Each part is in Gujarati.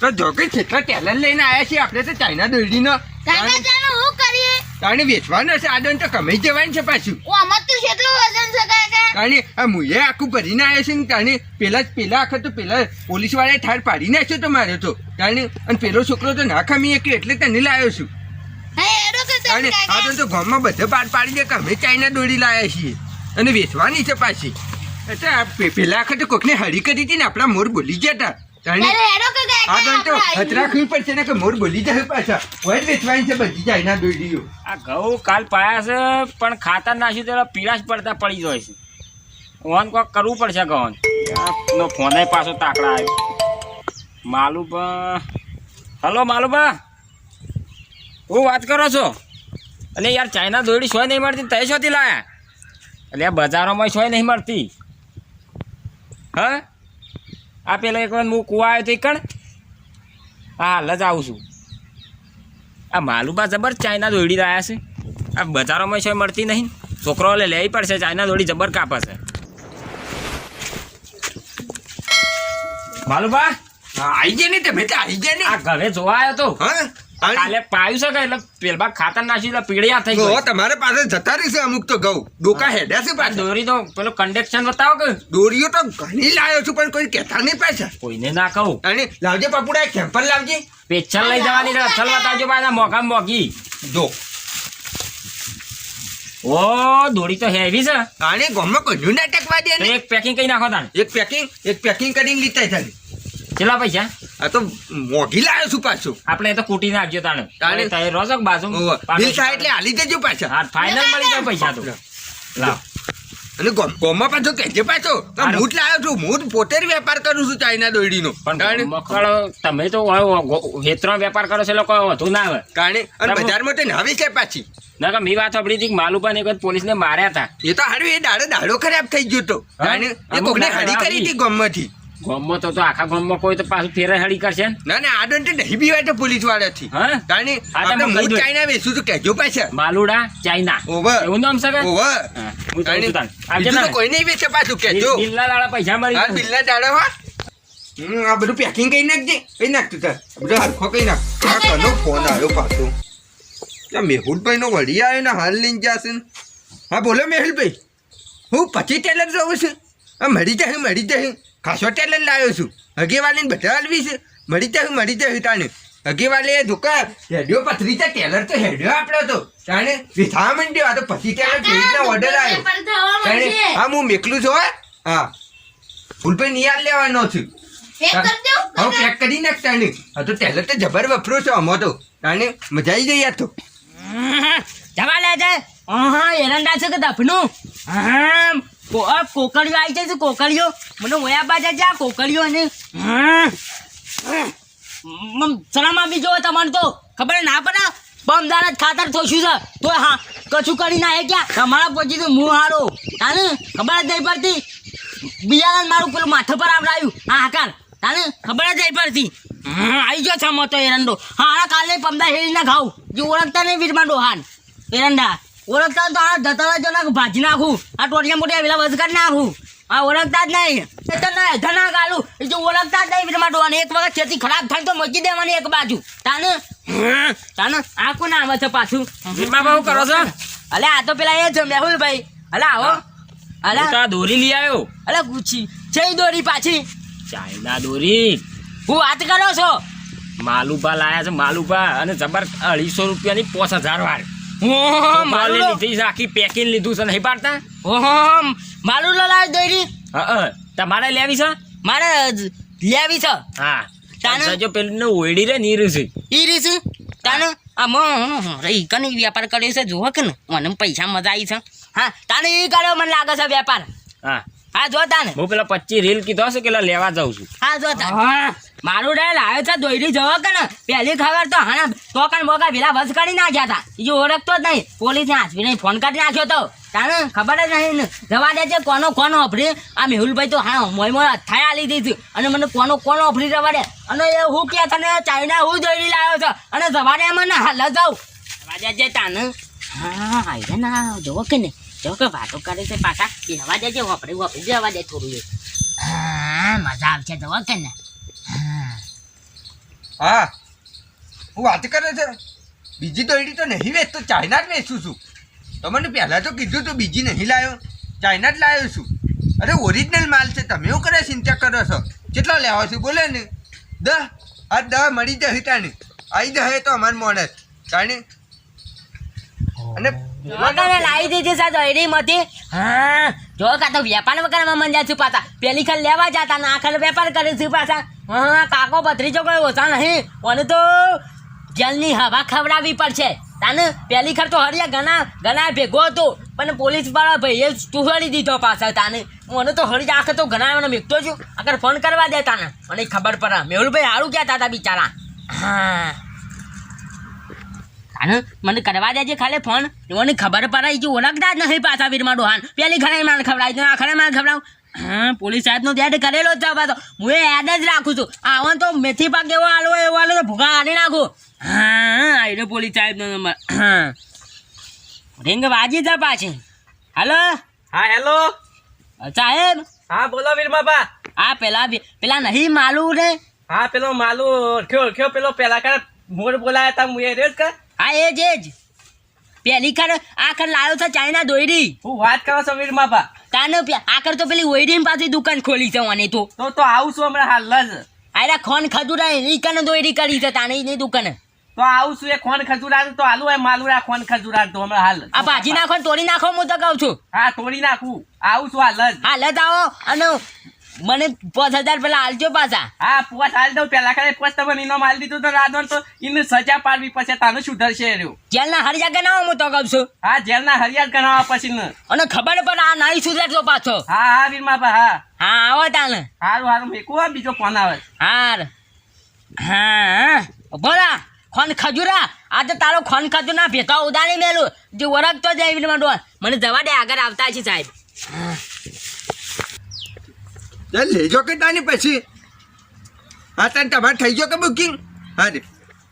તો જો કે કેટલા ટેલર લઈને આવ્યા છીએ આપણે તો ચાઇના દોરડીનો હું કરીએ તાણે વેચવાનો છે આદન તો કમાઈ જવાનું છે પાછું ઓ આમાં તો કેટલું વજન છે કાકા તાણે આ મુએ આખું ભરીને આવ્યો છે ને તાણે પેલા આખા તો પેલા પોલીસ વાળાએ ઠાર પાડી નાખ્યો તો માર્યો તો તાણે અને પેલો છોકરો તો ના ખામી એક એટલે તને લાવ્યો છું હે એડો કે તાણે આદન તો ગામમાં બધે પાર પાડી દે કે અમે ચાઇના દોરડી લાવ્યા છીએ અને વેચવાની છે પાછી એટલે પેલા આખા તો કોકને હળી કરી હતી ને આપણા મોર બોલી ગયા હતા એડો કે આદન તો હતરાખવી પડશે ને કે મોર બોલી જાય પાછા હોય વેચવાની છે બધી ચાઇના દોરડીઓ આ ઘઉં કાલ પાયા છે પણ ખાતર નાખ્યું તો પીળાશ પડતા પડી જાય છે ઓન કોક કરવું પડશે ગવન નો ફોન પાછો તાકડા આવ્યો માલુબા હલો માલુબા હું વાત કરો છો અને યાર ચાઇના દોરડી સોય નહીં મળતી તય શોથી લાયા એટલે આ બજારોમાં સોય નહીં મળતી હા આ પેલો એક વાર હું કુવા આવ્યો તો કણ હા હાલ જ આવું છું આ માલુબા જબર ચાઇના દોરડી લાયા છે આ બજારોમાં સોય મળતી નહીં છોકરો લેવી પડશે ચાઇના દોરડી જબર કાપે છે માલુબા આવી જાય ને તમે તો આવી જાય ને આ ઘરે જોવા આવ્યો તો હા કાલે પાયું છે કે એટલે પેલબા ખાતર નાખ્યું એટલે પીળિયા થઈ ગયો તમારે પાસે જતા રહેશે અમુક તો ઘઉં ડોકા હેડ્યા છે પાછા દોરી તો પેલો કન્ડક્શન બતાવો કે દોરીઓ તો ઘણી લાવ્યો છું પણ કોઈ કહેતા નહીં પાછા કોઈને ના કહું અને લાવજે પપુડા ખેમ્પર લાવજે પેચલ લઈ જવાની છે અસલ બતાવજો પાછા મોઘા મોઘી જો ઓ દોરી તો હેવી છે આને ગામમાં કોઈ નાટક વાદે તો એક પેકિંગ કરી નાખો તાને એક પેકિંગ કરીને લીધા છે કેટલા પૈસા આ તો મોઘી લાવ્યો છું પાછું આપણે એ તો કૂટી નાખજો તાણે તાણે. તારે રોજક બાજુ બિલ થાય એટલે હાલી દેજો પાછા હા ફાઇનલ મળી જાય પૈસા તો લાવ અને ગામમાં પાછો કહેજે પાછો મૂઠ લાવ્યો છું હું પોતે જ વેપાર કરું છું ચાઇના દોરડીનો પણ મકળ તમે તો હેતરો વેપાર કરો છો લોકો વધુ ના આવે કારણે અને બજારમાં તો નાવી છે પાછી ના કે મેં વાત સાંભળી હતી કે માલુબા ને એક પોલીસને માર્યા હતા એ તો હારું એ દાડો ખરાબ થઈ ગયો તો કારણે એ કોકને હળી કરી હતી ગામમાંથી ગામમાં તો આખા ગામમાં કોઈ તો પાછું ફેરે હળી કરશે ને ના ના આડો નહીં બીવાય તો પોલીસ વાળાથી હા કારણે આપણે મૂળ ચાઇના વેચું તો કહેજો પાછા માલુડા ચાઇના ઓવર એવું નામ છે કે ઓવર હું કહું છું તાને. આવજે બીજું તો તાને. કોઈ નહીં વેચે પાછું કહેજો બિલના લાળા પૈસા મળી હા જશે. બિલના દાડા હા આ બધું પેકિંગ કરી નાખજે કઈ નાખતું તાર બધું હરખો કઈ નાખ આ કનો ફોન આવ્યો પાછો ત્યાં મેહુલભાઈ નો વડી આવ્યો ને હાલ લઈને જશે ને હા બોલો મેહુલભાઈ હું પછી ટેલર જવું છું હા મળી જાય ખાસો ટેલર લાવ્યો છું હગેવાલીને બધા હલવી છે મળી જાય તાણે હગેવાલે ધોકા હેડ્યો પથરી છે ટેલર તો હેડ્યો આપણો તો તાણે વિથા માંડ્યો આ તો પછી ટેલર કેવી રીતના ઓર્ડર આવ્યો તાણે હા હું મેકલું છું હા ફૂલભાઈ નિયાલ લેવાનો છું પેક કરી નાખ તાણે હા તો ટેલર તો જબર વપરો છો આમાં તો તાણે મજા આવી જાય તો જવા લે છે એરંડા છે કે દફનું કોકડીઓ આવી જાય છે કોકડીઓ મને ઓયા બાજા જા કોકડીઓ અને સલામ આપી જો તમારે તો ખબર ના પડે બમદાર જ ખાતર થોશું છે તો હા કશું કરી ના એ ક્યાં તમારા પછી તો મું હારો તાને ખબર જ નહીં પડતી બિયારણ મારું પેલું માથા પર આવડાવ્યું હા હાકાર તાને ખબર જ નહીં પડતી આવી ગયો છે મતો એરંડો હા કાલે પમદા હેરી ના ખાવ જે ઓળખતા નહીં વીરમાં ડોહાન એરંડા ઓળખતા તો આ ધતરા જો ના ભાજી નાખું આ ટોટિયા મોટિયા વેલા વસ કરી નાખું આ ઓળખતા જ નહીં એ તો ના ધના ગાલું એ જો ઓળખતા જ નહીં વીરમાં ડોહાન એક વખત ખેતી ખરાબ થાય તો મૂકી દેવાની એક બાજુ તાને આ કોણ આવે છે પાછું વીરમા બહુ કરો છો અલે આ તો પેલા એ છે મેહુલભાઈ અલે આવો અલે હું તો આ દોરી લઈ આવ્યો અલે ગુછી છે દોરી પાછી ચાઇના દોરી હું વાત કરો છો માલુપા લાયા છે માલુપા અને જબર 250 રૂપિયાની 5000 વાર માલે લીધી છે આખી પેકિંગ લીધું છે નહીં પાડતા માલું લલાય દોરી હા તમારે લેવી છે મારે લેવી છે હા તાને? જો પેલું ઓયડી રે નીરું છે ઈ રીસ તાને આમ રહી કની વેપાર કર્યો છે જોવો કે ને મને પૈસા મજા આવી છે હા તાને એ કર્યો મને લાગે છે વેપાર હા હા જો તાને હું પેલા 25 રીલ કીધો છે કે લેવા જાઉં છું હા જો તાને મારું ડાયલ આવ્યો છે દોયડી જવો કે ને પહેલી ખબર તો હા ટોકન બોકા પેલા બસ કરી નાખ્યા હતા એ ઓળખતો જ નહીં પોલીસને હાથવીને ફોન કરી નાખ્યો તો તાને ખબર જ નહીં ને જવા દેજે કોનો અફરી આ મેહુલભાઈ તો હા મોય અથાઈ આલી દીધી અને મને કોનો અફરી જવા દે અને એ હું કે તને ચાઇના હું દોયડી લાવ્યો છે અને જવા દે મને હાલ જાઉં જવા દેજે તાને હા આવ્યા ના જવો કે ને જો કે વાતો કરે છે પાછા એ હવા દેજે વાપરી જવા દે થોડું હા મજા આવશે જવો કે ને હા હું વાત કરે છે બીજી દોયડી તો નહીં વેચતો ચાઇના જ વેચું છું તમને પહેલાં તો કીધું તું બીજી નહીં લાવ્યો ચાઇના જ લાવ્યો છું અરે ઓરિજિનલ માલ છે તમે એવું કરે ચિંતા કરો છો કેટલો લેવા છો બોલે ને 10 મળી જશે તાણી આવી જશે તો અમારે મોડે તાણી અને વગર લાવી દીધી છે દોયડીમાંથી. હા જો કાં તો વેપાર વગરમાં મંડ્યા છું પાછા પેલી ખર લેવા જતા ને આખર વેપાર કરે છે પાછા. હા કાકો ભત્રીજો કોઈ ઓછા નહીં અને તો જેલની હવા ખવડાવવી પડશે તાને. પેલી ખર તો હરિયા ઘણા ભેગો હતો પણ પોલીસ વાળા ભાઈએ ટુહડી દીધો પાછા તાને. મને તો હરી આખે તો ઘણા મને મેકતો છું આગળ ફોન કરવા દે તાને મને ખબર પડે મેહુલભાઈ સારું કહેતા હતા બિચારા. હા તાને મને કરવા દેજે ખાલી ફોન મને ખબર પડાય કે ઓળખતા જ નહીં પાછા વીરમાં ડોહાન પેલી ઘરે મારે ખવડાવી દો આખરે મારે ખવડાવું. હા પોલીસ સાહેબનો એડ કરેલો જ છે પાછો હું એ એડ જ રાખું છું. આવો તો મેથી પાક એવો આલો તો ભૂગા હારી નાખું. હા આવ્યો પોલીસ સાહેબનો નંબર. હા રિંગ વાજી છે પાછી. હાલો હા હેલો સાહેબ. હા બોલો વીરમાબા. આ પેલા નહીં માલું રે. હા પેલો માલુ ઓળખ્યો પેલો પેલા કર મોર બોલાયા તા હું એ રેડ કર. હા એ જ પેલી ખર આખર લાવ્યો છે ચાઇના દોયડી. હું વાત કરો છો વીરમાબા. તાને આખર તો પેલી ઓયડી પાછી દુકાન ખોલી છે મને તો આવું છું હમણાં હાલ જ. આયરા ખોન ખજૂરા એની કને દોયડી કરી છે તાને એની દુકાને. તો આવું છું એ ખોન ખજૂરા તો હાલું હોય માલુરા ખોન ખજૂરા તો હમણાં હાલ. આ ભાજી નાખો ને તોડી નાખો હું તો કહું છું. હા તોડી નાખું આવું છું હાલ જ. હાલ જ આવો અને મને 5000 પેલા હાલજો પાછા. હા પોસ હાલ દઉં પેલા કરે પોસ તમે ઇનો માલ દીધું તો રાધવન તો એને સજા પાડવી પછી તાનું સુધરશે રહ્યું. જેલના હરિયા ગણાવો હું તો કહું છું. હા જેલના હરિયાત ગણાવવા પછી ને. અને ખબર પણ આ નહીં સુધરતો પાછો. હા હા વીરમાબા હા હા આવો તાને. હારું મેકું બીજો ફોન આવે. હાર હા બોલા ખોન ખજૂરા આ તો તારો ખોન ખજૂરા ભેગા ઉદારી મેલું જે ઓળખતો જાય મને જવા દે આગળ આવતા છે સાહેબ. લેજો કે તાની પછી હા તાને તમારે થઈ ગયો કે બુકિંગ હા રે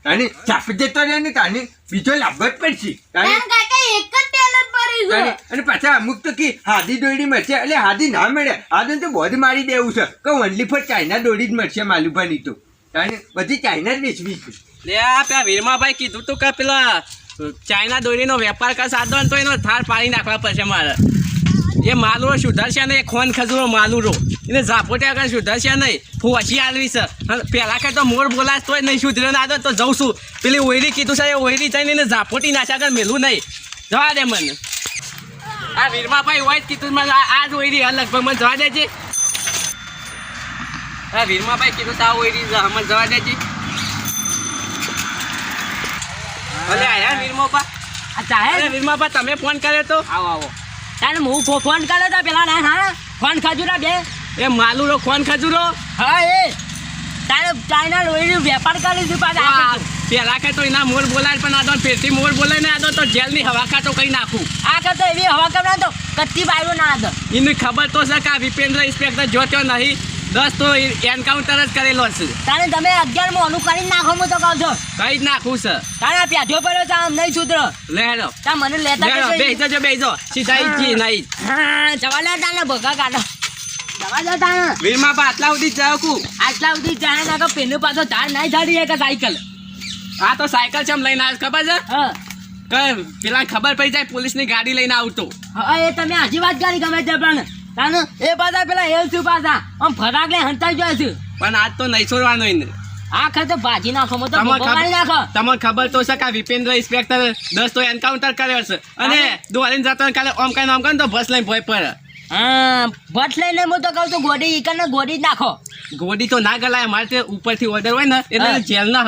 તાની ચાપી દેતો રહે ને તાની બીજો લાભ જ પડશે તાની કાકા એક જ ટેલર ભરી છે અને પાછા અમુક તો કી હાદી દોડી મળશે એટલે હાદી ના મળે આદન તો બોધ મારી દેવું છે કે ઓનલી ફોર ચાઇના દોડી જ મળશે માલુભાની તો તાની બધી ચાઇના જ વેચવી છે. લે આ પેલા વીરમાભાઈ કીધું તું કે પેલા ચાઇના દોરીનો વેપાર કર સાધો તો એનો થાર પાડી નાખવા પડશે મારે. એ માલુરો સુધરશે ને એ ખોન ખજૂરો માલુરો એને ઝાપોટે આગળ સુધરશે નહીં ફોસી આલવી છે. પેલા કે તો મોર બોલાશ તોય નહીં સુધરે ના તો જઉં છું પેલી ઓયરી કીધું છે એ ઓયરી જઈને એને ઝાપોટી નાખ્યા આગળ મેલું નહીં જવા દે મને. આ વીરમાભાઈ હોય જ કીધું મને આ જ ઓયરી લગભગ મને જવા દેજે. હા વીરમાભાઈ કીધું આ ઓયરી મને જવા દેજે. ભલે આયા વીરમાબા. આ સાહેબ વીરમાબા તમે ફોન કર્યો તો આવો તાને હું ફોન કર્યો તો પેલા ના હા ખોન ખજૂરા બે એ માલુરો ખોન ખજૂરો. હા એ તારે ચાઇના લોહીનો વેપાર કરી છે પાછા. પેલા કે તો એના મોર બોલાય પણ આદો ફેરથી મોર બોલાય ને આદો તો જેલની હવા કાટો કઈ નાખું. આ કરતો એવી હવા કરના તો કત્તી બાયરો ના હતો. એની ખબર તો છે કે આ વિપેન્દ્ર ઇન્સ્પેક્ટર જોતો નહીં 10 તો એન્કાઉન્ટર જ કરેલો છે. તારે તમે 11 માં અનુ કરી નાખો હું તો કહું છું. કઈ જ નાખું છે. તારે આ પ્યાજો પડ્યો છે આમ નહીં સુધરો. લે હેલો તા મને લેતા બેસજો સીધા ઈ નહીં. હા જવા લે તાને ભગા કાઢો જવા દો તાને. વીરમાબા આટલા સુધી જાવ કુ આટલા સુધી જાય ના કે પેનો પાછો તાર નહીં થાડી એક સાયકલ. આ તો સાયકલ છે લઈને આવે ખબર છે હા કે પેલા ખબર પડી જાય પોલીસની ગાડી લઈને આવતો. હા એ તમે આજી વાત કરી ગમે તે પણ તાને એ પાછા પેલા એ શું પાછા આમ ફરાક લઈ હંતાઈ જાય છે પણ આજ તો નહીં છોડવાનો એને. આ ખર તો ભાજી નાખો મો તો મારી નાખો. તમને ખબર તો છે કે વિપેન્દ્ર ઇન્સ્પેક્ટર 10 તો એન્કાઉન્ટર કર્યો છે અને દોડીને જતો કાલે ઓમ કઈ નામ કરે તો બસ લઈને ભોય પર. હા બટ લઈને હું તો કહું છું ગોડી ઈકન ગોડી જ નાખો. ગોડી તો ના ગલાય મારે તે ઉપરથી ઓર્ડર હોય ને એટલે જેલના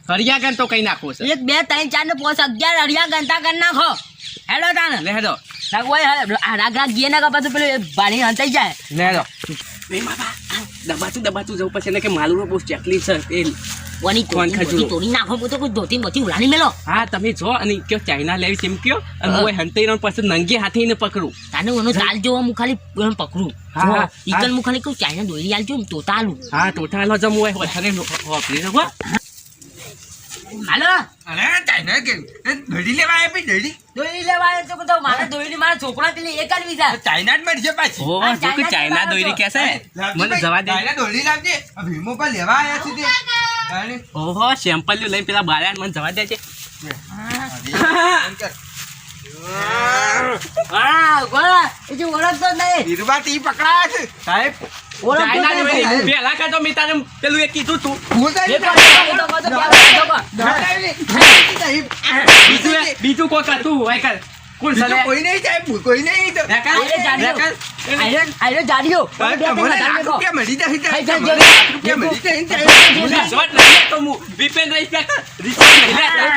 હરિયા ગણ તો કઈ નાખવો છે. 1 2 3 4 ને 5 11 અડિયા ગણતા કરી નાખો. હેલો તાને લે હેડો રાગ ગીએ ના કપાતું પેલું ભાડી હંતાઈ જાય. લે હેડો દબાતું જવું પછી કે માલુનો બહુ ચકલી છે એ કોની ખોન ખજૂરો તોડી નાખો હું તો કોઈ ધોતી મોતી ઉલાની મેલો. હા તમે જો અને કયો ચાઇના લેવી તેમ કયો અને હું હંતાઈ રહ્યો પછી નંગી હાથે એને પકડું. તાને ઓનો ચાલ જો હું ખાલી પકડું. હા ઈકન હું ખાલી કહું ચાઇના દોરી આલજો ને તો તાલું. હા ટોટાલો જમ હોય અરે હોપરી રહો. હાલો અરે ચાઇના કે દોડી લેવા આપી દોડી દોરી લેવા આવ્યો તો બધો મારા દોરી મારા છોકરા પેલી એક જ વિચાર ચાઇના જ મળશે પાછી. ઓ જો કે ચાઇના દોરી કેસે મને જવા દે. ચાઇના દોડી લાવજે ભીમો પર લેવા આવ્યા છે તે તાણી. ઓહો સેમ્પલ લઈને પેલા બાળાને મને જવા દે છે હા ગોળા એ જે ઓળખતો જ નહીં વીરબાટી પકડાયા છે સાહેબ. ઓળખતો જ ચાઇના નહીં. દોરી પહેલા કરતો મેં તારે પેલું એ કીધું તું હું તો એ પણ એ તો કહો તો બીજું બીજું કોઈ કરતું હોય કર કોણ સલે કોઈ નહીં સાહેબ, કોઈ નહીં તો. આયરો જાડિયો સાહેબ, તમને લાખ રૂપિયા મળી જશે સાહેબ, ખાઈ તમને લાખ રૂપિયા મળી જશે સાહેબ. શોટ નહીં તો હું વિપેન્દ્ર ઇન્સ્પેક્ટર રિસોર્ટ નહીં લેતા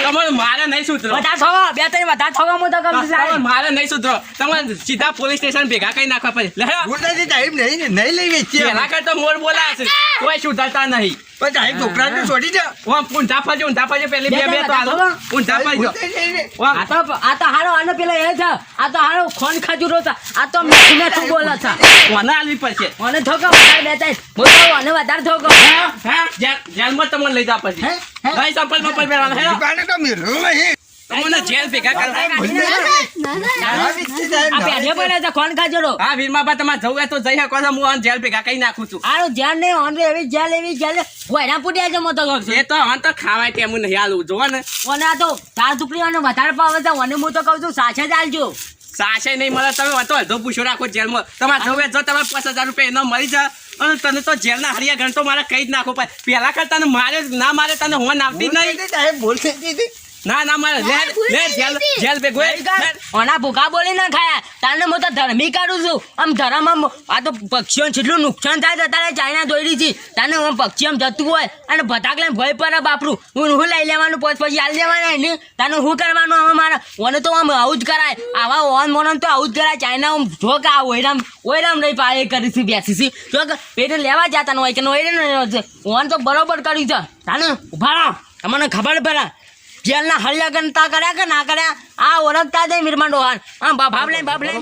તમારે મારે નહીં સુધરો વધારે છોગો બે ત્રણ વધારે છોગો હું તો કહું છું તમારે સાહેબ. મારે નહીં સુધરો તમારે સીધા પોલીસ સ્ટેશન ભેગા કરી નાખવા પડે લે બોલતા સાહેબ નહીં લઈ વેચીએ પહેલા કરતો મોર બોલાય છે કોઈ સુધરતા નહીં પણ સાહેબ છોકરાને છોડી દો. ઓમ ઊંધા ફરજો પેલી બે તો હાલો ઊંધા ફરજો બોલતા નહીં. ઓમ આ તો હારો આનો પેલો એ છે આ તો હારો ખોન ખજૂરો છે આ તો મેઠું બોલે છે કોને આલવી પડશે મને થોકો વધારે બેતાય હું તો મને વધારે થોકો જેલમાં તમને લઈ જા પછી હે? હે? ભાઈ સંપલ મપલ પહેરવાના હે દુકાને તો મેળવું નહીં. તમને જેલ ભેગા કરવા આ વિશે સાહેબ આ પેઢે પડે છે ખોન ખજૂરો હા વીરમાબા તમારે જવું હોય તો જઈ શકો છો હું આને જેલ ભેગા કરી નાખું છું આનો જેલ નહીં ઓનરે એવી જેલ ગોયના પૂટ્યા છે મો તો કહું છું એ તો હવે તો ખાવાય તેમ નહીં હાલું જોવો ને ઓને આ તો ચાર ટુકડીઓને વધારે પાવે છે ઓને હું તો કહું છું સાચે જ આલજો સાસે નહીં મળે તમે વાતો અડધો પૂછો રાખો જેલમાં તમારે જવું હોય જો તમારે 5000 રૂપિયા એનો મળી જાય અને તને તો જેલના હરિયા ગણ તો મારે કહી જ નાખો પણ પેલા કરતા તને મારે ના મારે તને હોન આવતી જ નહીં સાહેબ બોલશે દીદી. ના મારે લે જેલ ભેગો ઓના ભૂખા બોલી ના ખાયા તારને હું તો ધર્મી કાઢું છું આમ ધર્મ આમ આ તો પક્ષીઓને જેટલું નુકસાન થાય છે તારે ચાઇના દોરી છે તાને આમ પક્ષી આમ જતું હોય અને ભટાક લઈને ભય પર બાપરું હું લઈ લેવાનું પછી હાલ દેવાના એને તાને શું કરવાનું હવે મારે ઓને તો આમ આવું જ કરાય આવા ઓન મોન તો આવું જ કરાય ચાઇના આમ જો કે આ ઓયરામ રહી પાડે કરીશું બેસીશી જો કે પેટે લેવા જતા હોય કે ઓયરે ઓન તો બરોબર કર્યું છે તાને ઉભા રહો તમને ખબર પડે જેલના હળિયા ગણતા કર્યા કે ના કર્યા આ ઓળખતા જ મીરમાં ડોહાન હા બાપ લઈને